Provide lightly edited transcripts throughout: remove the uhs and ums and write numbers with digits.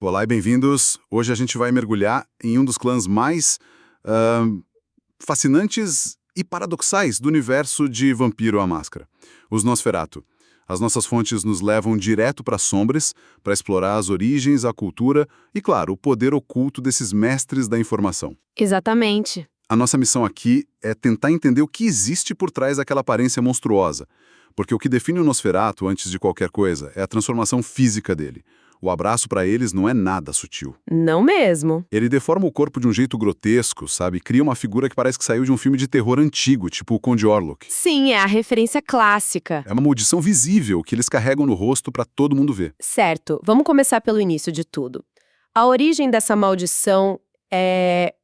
Olá e bem-vindos. Hoje a gente vai mergulhar em um dos clãs mais ah, fascinantes e paradoxais do universo de Vampiro à Máscara, os Nosferatu. As nossas fontes nos levam direto para Sombres, para explorar as origens, a cultura e, claro, o poder oculto desses mestres da informação. Exatamente. A nossa missão aqui é tentar entender o que existe por trás daquela aparência monstruosa, porque o que define o Nosferatu, antes de qualquer coisa, é a transformação física dele. O abraço para eles não é nada sutil. Não mesmo. Ele deforma o corpo de um jeito grotesco, sabe? Cria uma figura que parece que saiu de um filme de terror antigo, tipo o Conde Orlok. Sim, é a referência clássica. É uma maldição visível que eles carregam no rosto para todo mundo ver. Certo, vamos começar pelo início de tudo. A origem dessa maldição é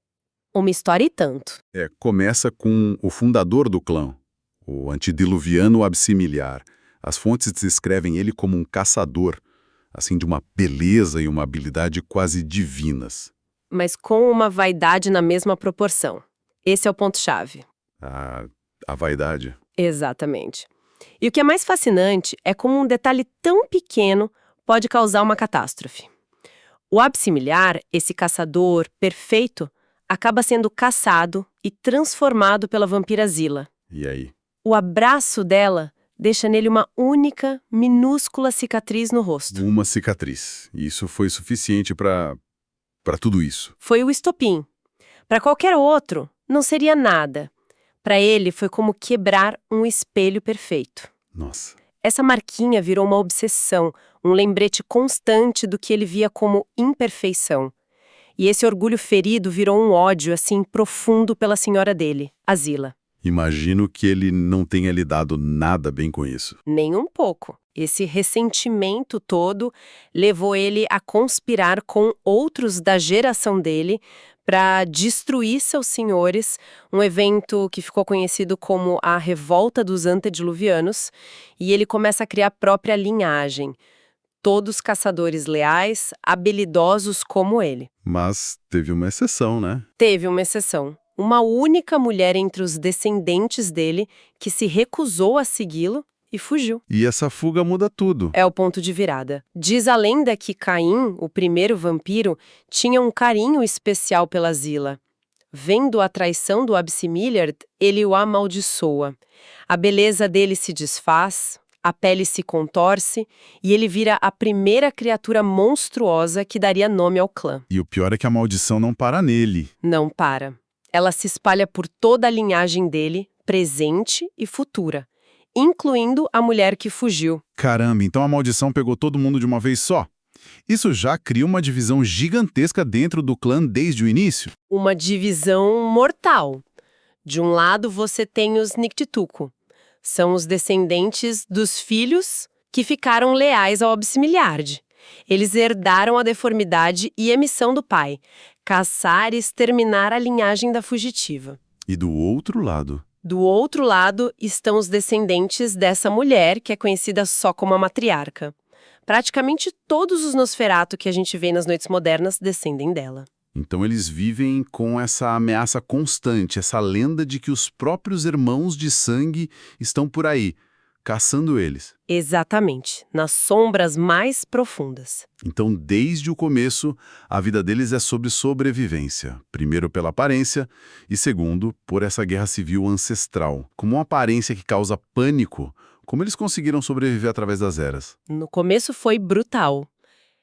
uma história e tanto. Começa com o fundador do clã, o antediluviano Absimiliar. As fontes descrevem ele como um caçador, assim, de uma beleza e uma habilidade quase divinas. Mas com uma vaidade na mesma proporção. Esse é o ponto-chave. A vaidade. Exatamente. E o que é mais fascinante é como um detalhe tão pequeno pode causar uma catástrofe. O Absimiliar, esse caçador perfeito, acaba sendo caçado e transformado pela vampira Zila. E aí? O abraço dela deixa nele uma única, minúscula cicatriz no rosto. Uma cicatriz. E isso foi suficiente para tudo isso. Foi o estopim. Para qualquer outro, não seria nada. Para ele, foi como quebrar um espelho perfeito. Nossa. Essa marquinha virou uma obsessão, um lembrete constante do que ele via como imperfeição. E esse orgulho ferido virou um ódio, assim, profundo pela senhora dele, a Zila. Imagino que ele não tenha lidado nada bem com isso. Nem um pouco. Esse ressentimento todo levou ele a conspirar com outros da geração dele para destruir seus senhores, um evento que ficou conhecido como a Revolta dos Antediluvianos, e ele começa a criar a própria linhagem. Todos caçadores leais, habilidosos como ele. Mas teve uma exceção, né? Teve uma exceção. Uma única mulher entre os descendentes dele que se recusou a segui-lo e fugiu. E essa fuga muda tudo. É o ponto de virada. Diz a lenda que Caim, o primeiro vampiro, tinha um carinho especial pela Zila. Vendo a traição do Absimiliard, ele o amaldiçoa. A beleza dele se desfaz, a pele se contorce e ele vira a primeira criatura monstruosa que daria nome ao clã. E o pior é que a maldição não para nele. Não para. Ela se espalha por toda a linhagem dele, presente e futura, incluindo a mulher que fugiu. Caramba, então a maldição pegou todo mundo de uma vez só? Isso já cria uma divisão gigantesca dentro do clã desde o início? Uma divisão mortal. De um lado você tem os Nictituco. São os descendentes dos filhos que ficaram leais ao Absimiliard. Eles herdaram a deformidade e a missão do pai, caçar e exterminar a linhagem da fugitiva. E do outro lado? Do outro lado estão os descendentes dessa mulher, que é conhecida só como a matriarca. Praticamente todos os Nosferatu que a gente vê nas noites modernas descendem dela. Então eles vivem com essa ameaça constante, essa lenda de que os próprios irmãos de sangue estão por aí, caçando eles. Exatamente, nas sombras mais profundas. Então, desde o começo, a vida deles é sobre sobrevivência. Primeiro pela aparência e segundo, por essa guerra civil ancestral. Como uma aparência que causa pânico, como eles conseguiram sobreviver através das eras? No começo foi brutal.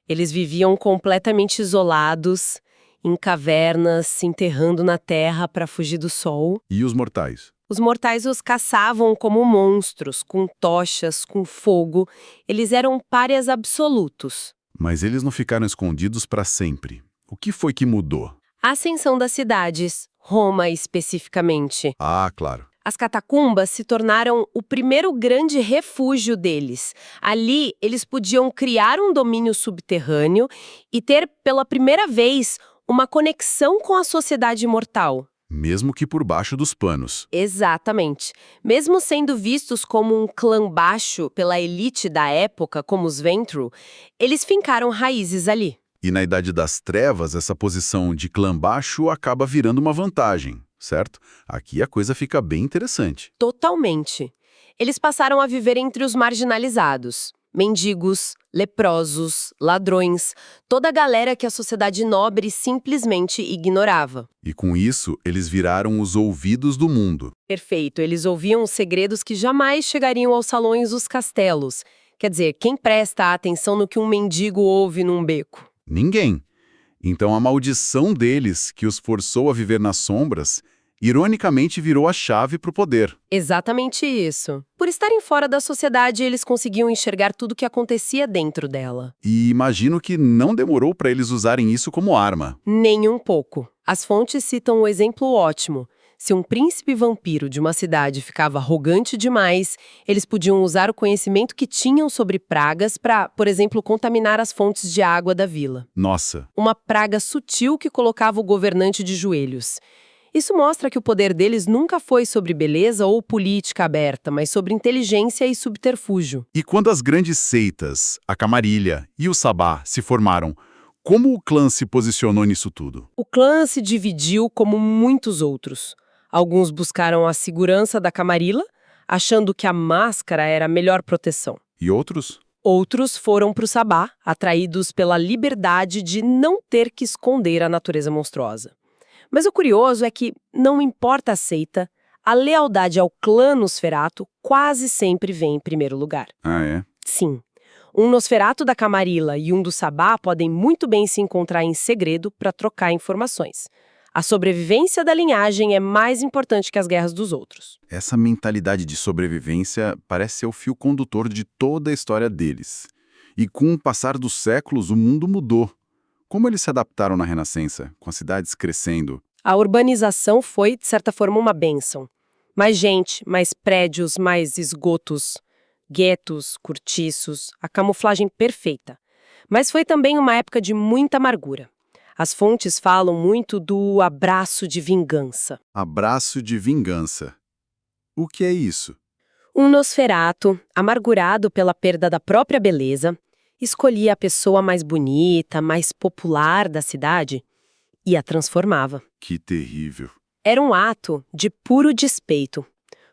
Eles viviam completamente isolados, em cavernas, se enterrando na terra para fugir do sol. E os mortais? Os mortais os caçavam como monstros, com tochas, com fogo. Eles eram párias absolutos. Mas eles não ficaram escondidos para sempre. O que foi que mudou? A ascensão das cidades, Roma especificamente. Ah, claro. As catacumbas se tornaram o primeiro grande refúgio deles. Ali, eles podiam criar um domínio subterrâneo e ter, pela primeira vez, uma conexão com a sociedade mortal. Mesmo que por baixo dos panos. Exatamente. Mesmo sendo vistos como um clã baixo pela elite da época, como os Ventru, eles fincaram raízes ali. E na Idade das Trevas, essa posição de clã baixo acaba virando uma vantagem, certo? Aqui a coisa fica bem interessante. Totalmente. Eles passaram a viver entre os marginalizados. mendigos, leprosos, ladrões, toda a galera que a sociedade nobre simplesmente ignorava. E com isso, eles viraram os ouvidos do mundo. Perfeito, eles ouviam os segredos que jamais chegariam aos salões dos castelos. Quer dizer, quem presta atenção no que um mendigo ouve num beco? Ninguém. Então a maldição deles, que os forçou a viver nas sombras, ironicamente virou a chave para o poder. Exatamente isso. Por estarem fora da sociedade, eles conseguiam enxergar tudo o que acontecia dentro dela. E imagino que não demorou para eles usarem isso como arma. Nem um pouco. As fontes citam um exemplo ótimo. Se um príncipe vampiro de uma cidade ficava arrogante demais, eles podiam usar o conhecimento que tinham sobre pragas para, por exemplo, contaminar as fontes de água da vila. Nossa, Uma praga sutil que colocava o governante de joelhos. Isso mostra que o poder deles nunca foi sobre beleza ou política aberta, mas sobre inteligência e subterfúgio. e quando as grandes seitas, a Camarilha e o Sabá se formaram, como o clã se posicionou nisso tudo? O clã se dividiu como muitos outros. Alguns buscaram a segurança da Camarilla, achando que a máscara era a melhor proteção. E outros? Outros foram para o Sabá, atraídos pela liberdade de não ter que esconder a natureza monstruosa. Mas o curioso é que, não importa a seita, a lealdade ao clã Nosferatu quase sempre vem em primeiro lugar. Ah, é? Sim, um Nosferatu da Camarilla e um do Sabá podem muito bem se encontrar em segredo para trocar informações. A sobrevivência da linhagem é mais importante que as guerras dos outros. Essa mentalidade de sobrevivência parece ser o fio condutor de toda a história deles. E com o passar dos séculos, o mundo mudou. Como eles se adaptaram na Renascença, com as cidades crescendo? A urbanização foi, de certa forma, uma bênção. Mais gente, mais prédios, mais esgotos, guetos, cortiços, a camuflagem perfeita. Mas foi também uma época de muita amargura. As fontes falam muito do abraço de vingança. Abraço de vingança. O que é isso? Um Nosferatu, amargurado pela perda da própria beleza, escolhia a pessoa mais bonita, mais popular da cidade e a transformava. Que terrível. Era um ato de puro despeito.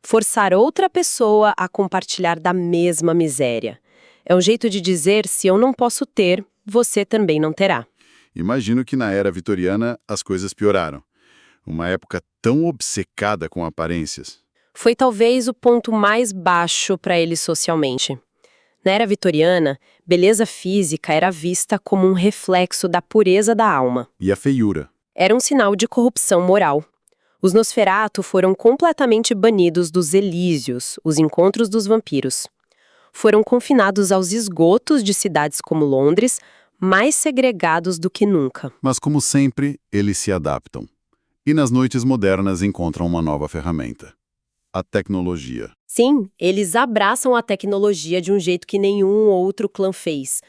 Forçar outra pessoa a compartilhar da mesma miséria. É um jeito de dizer, se eu não posso ter, você também não terá. Imagino que na era vitoriana as coisas pioraram. Uma época tão obcecada com aparências. Foi talvez o ponto mais baixo para ele socialmente. Na era vitoriana, beleza física era vista como um reflexo da pureza da alma. E a feiura. Era um sinal de corrupção moral. Os Nosferatu foram completamente banidos dos Elísios, os encontros dos vampiros. Foram confinados aos esgotos de cidades como Londres, mais segregados do que nunca. Mas como sempre, eles se adaptam. E nas noites modernas encontram uma nova ferramenta. A tecnologia. Sim, eles abraçam a tecnologia de um jeito que nenhum outro clã fez.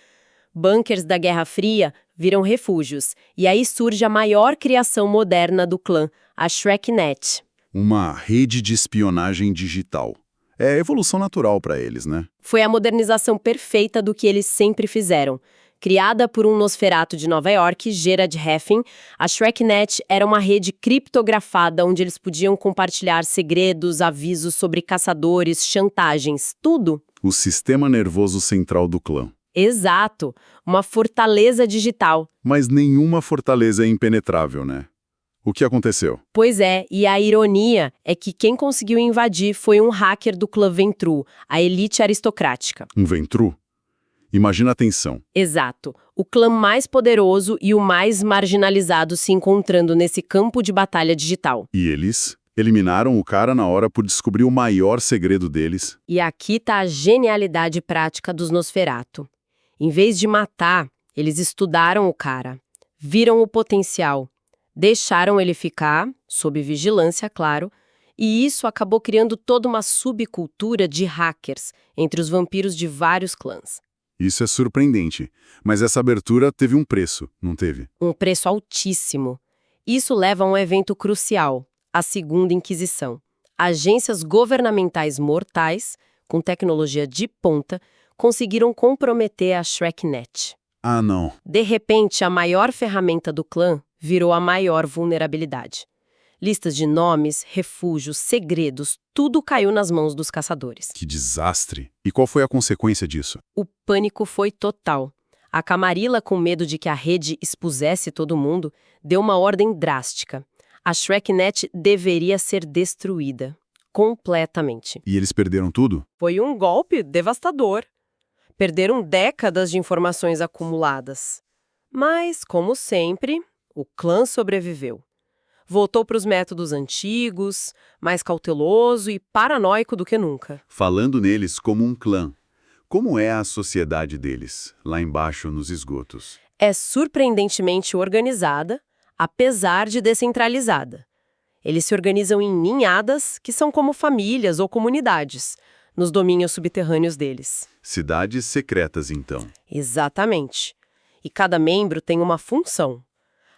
Bunkers da Guerra Fria viram refúgios, e aí surge a maior criação moderna do clã, a ShrekNet. Uma rede de espionagem digital. É a evolução natural para eles, né? Foi a modernização perfeita do que eles sempre fizeram. Criada por um Nosferatu de Nova York, Gerard Heffin, a ShrekNet era uma rede criptografada onde eles podiam compartilhar segredos, avisos sobre caçadores, chantagens, tudo. O sistema nervoso central do clã. Exato, uma fortaleza digital. Mas nenhuma fortaleza é impenetrável, né? O que aconteceu? Pois é, e a ironia é que quem conseguiu invadir foi um hacker do clã Ventru, a elite aristocrática. Um Ventru? Imagina a tensão. Exato. O clã mais poderoso e o mais marginalizado se encontrando nesse campo de batalha digital. E eles eliminaram o cara na hora por descobrir o maior segredo deles. E aqui tá a genialidade prática dos Nosferatu. Em vez de matar, eles estudaram o cara, viram o potencial, deixaram ele ficar, sob vigilância, claro, e isso acabou criando toda uma subcultura de hackers entre os vampiros de vários clãs. Isso é surpreendente, mas essa abertura teve um preço, não teve? Um preço altíssimo. Isso leva a um evento crucial, a Segunda Inquisição. Agências governamentais mortais, com tecnologia de ponta, conseguiram comprometer a ShrekNet. Ah, não. De repente, a maior ferramenta do clã virou a maior vulnerabilidade. Listas de nomes, refúgios, segredos, tudo caiu nas mãos dos caçadores. Que desastre! E qual foi a consequência disso? O pânico foi total. A Camarilla, com medo de que a rede expusesse todo mundo, deu uma ordem drástica. A ShrekNet deveria ser destruída. Completamente. E eles perderam tudo? Foi um golpe devastador. Perderam décadas de informações acumuladas. Mas, como sempre, o clã sobreviveu. Voltou para os métodos antigos, mais cauteloso e paranoico do que nunca. Falando neles como um clã, como é a sociedade deles, lá embaixo nos esgotos? É surpreendentemente organizada, apesar de descentralizada. Eles se organizam em ninhadas, que são como famílias ou comunidades, nos domínios subterrâneos deles. Cidades secretas, então. Exatamente. E cada membro tem uma função.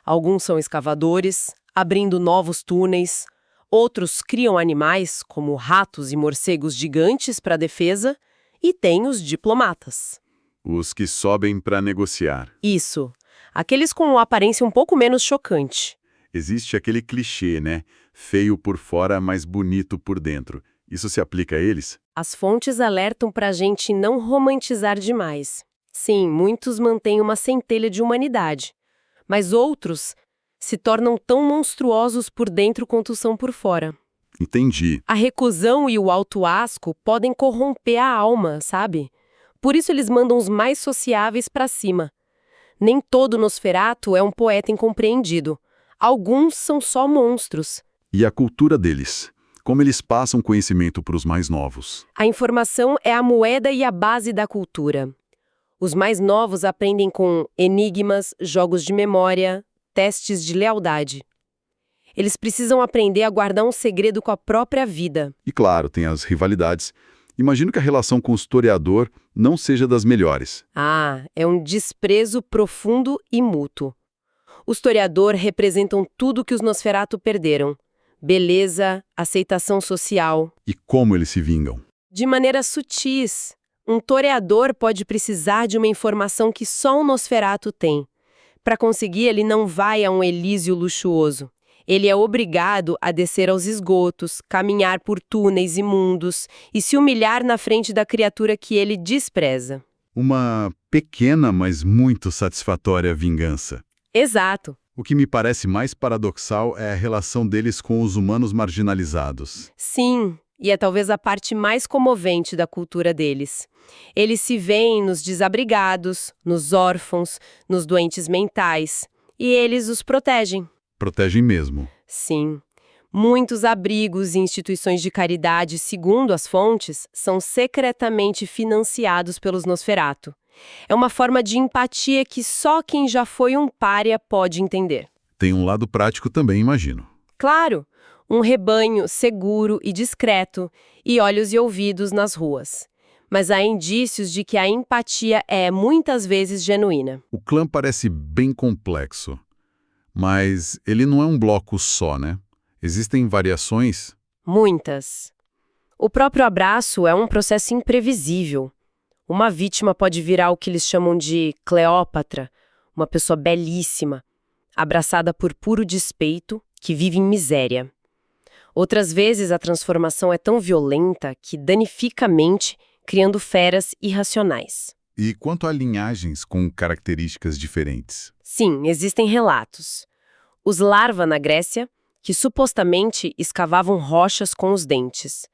Alguns são escavadores, abrindo novos túneis. Outros criam animais, como ratos e morcegos gigantes para defesa. E tem os diplomatas. Os que sobem para negociar. Isso. Aqueles com uma aparência um pouco menos chocante. Existe aquele clichê, né? Feio por fora, mas bonito por dentro. Isso se aplica a eles? As fontes alertam para a gente não romantizar demais. Sim, muitos mantêm uma centelha de humanidade. Mas outros se tornam tão monstruosos por dentro quanto são por fora. Entendi. A recusão e o auto-asco podem corromper a alma, sabe? Por isso eles mandam os mais sociáveis para cima. Nem todo Nosferatu é um poeta incompreendido. Alguns são só monstros. E a cultura deles? Como eles passam conhecimento para os mais novos? A informação é a moeda e a base da cultura. Os mais novos aprendem com enigmas, jogos de memória, testes de lealdade. Eles precisam aprender a guardar um segredo com a própria vida. E claro, tem as rivalidades. Imagino que a relação com o historiador não seja das melhores. Ah, é um desprezo profundo e mútuo. Os historiadores representam tudo que os Nosferatu perderam. Beleza, aceitação social. E como eles se vingam? De maneira sutis. Um toreador pode precisar de uma informação que só um Nosferatu tem. Para conseguir, ele não vai a um Elísio luxuoso. Ele é obrigado a descer aos esgotos, caminhar por túneis imundos e se humilhar na frente da criatura que ele despreza. Uma pequena, mas muito satisfatória vingança. Exato. O que me parece mais paradoxal é a relação deles com os humanos marginalizados. Sim, e é talvez a parte mais comovente da cultura deles. Eles se veem nos desabrigados, nos órfãos, nos doentes mentais, e eles os protegem. Protegem mesmo. Sim. Muitos abrigos e instituições de caridade, segundo as fontes, são secretamente financiados pelos Nosferatu. É uma forma de empatia que só quem já foi um pária pode entender. Tem um lado prático também, imagino. Claro, um rebanho seguro e discreto, e olhos e ouvidos nas ruas. Mas há indícios de que a empatia é, muitas vezes, genuína. O clã parece bem complexo. Mas ele não é um bloco só, né? Existem variações? Muitas. O próprio abraço é um processo imprevisível. Uma vítima pode virar o que eles chamam de Cleópatra, uma pessoa belíssima, abraçada por puro despeito, que vive em miséria. Outras vezes a transformação é tão violenta que danifica a mente, criando feras irracionais. E quanto a linhagens com características diferentes? Sim, existem relatos. Os larva na Grécia, que supostamente escavavam rochas com os dentes.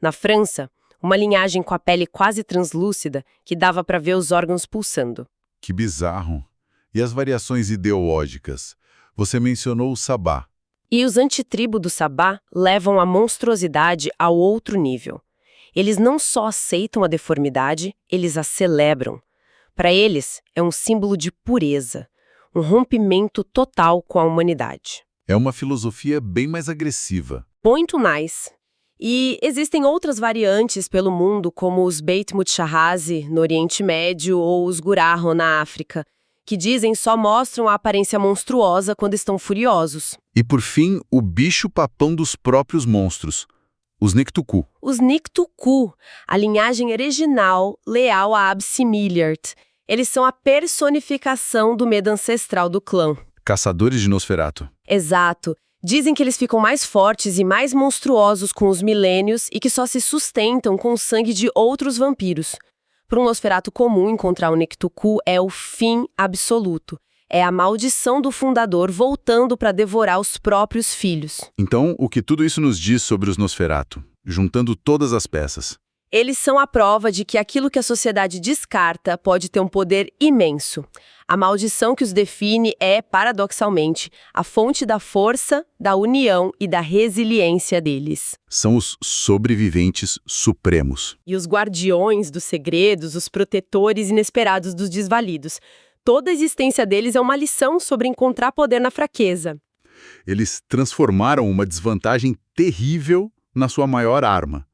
Na França, uma linhagem com a pele quase translúcida que dava para ver os órgãos pulsando. Que bizarro! E as variações ideológicas? Você mencionou o sabá. E os antitribo do sabá levam a monstruosidade ao outro nível. Eles não só aceitam a deformidade, eles a celebram. Para eles, é um símbolo de pureza, um rompimento total com a humanidade. É uma filosofia bem mais agressiva. Muito mais. E existem outras variantes pelo mundo, como os Beit Mutchahazi, no Oriente Médio, ou os Guraho, na África, que dizem só mostram a aparência monstruosa quando estão furiosos. E por fim, o bicho-papão dos próprios monstros, os Niktuku. Os Niktuku, a linhagem original leal a Ab-Similyart. Eles são a personificação do medo ancestral do clã. Caçadores de Nosferatu. Exato. Dizem que eles ficam mais fortes e mais monstruosos com os milênios e que só se sustentam com o sangue de outros vampiros. Para um Nosferatu comum, encontrar o Nectucu é o fim absoluto. É a maldição do fundador voltando para devorar os próprios filhos. Então, o que tudo isso nos diz sobre os Nosferatu, juntando todas as peças? Eles são a prova de que aquilo que a sociedade descarta pode ter um poder imenso. A maldição que os define é, paradoxalmente, a fonte da força, da união e da resiliência deles. São os sobreviventes supremos. E os guardiões dos segredos, os protetores inesperados dos desvalidos. Toda a existência deles é uma lição sobre encontrar poder na fraqueza. Eles transformaram uma desvantagem terrível na sua maior arma.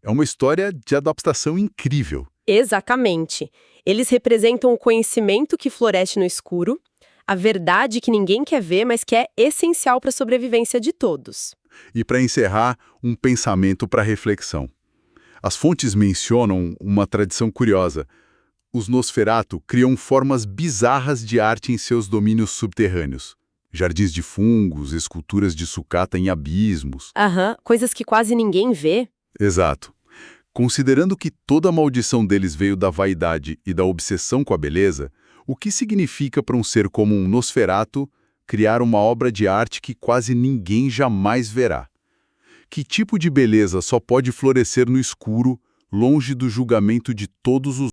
É uma história de adaptação incrível. Exatamente. Eles representam o conhecimento que floresce no escuro, a verdade que ninguém quer ver, mas que é essencial para a sobrevivência de todos. E para encerrar, um pensamento para reflexão. As fontes mencionam uma tradição curiosa. Os Nosferatu criam formas bizarras de arte em seus domínios subterrâneos. Jardins de fungos, esculturas de sucata em abismos. Coisas que quase ninguém vê. Exato. Considerando que toda a maldição deles veio da vaidade e da obsessão com a beleza, o que significa para um ser como um Nosferatu criar uma obra de arte que quase ninguém jamais verá? Que tipo de beleza só pode florescer no escuro, longe do julgamento de todos os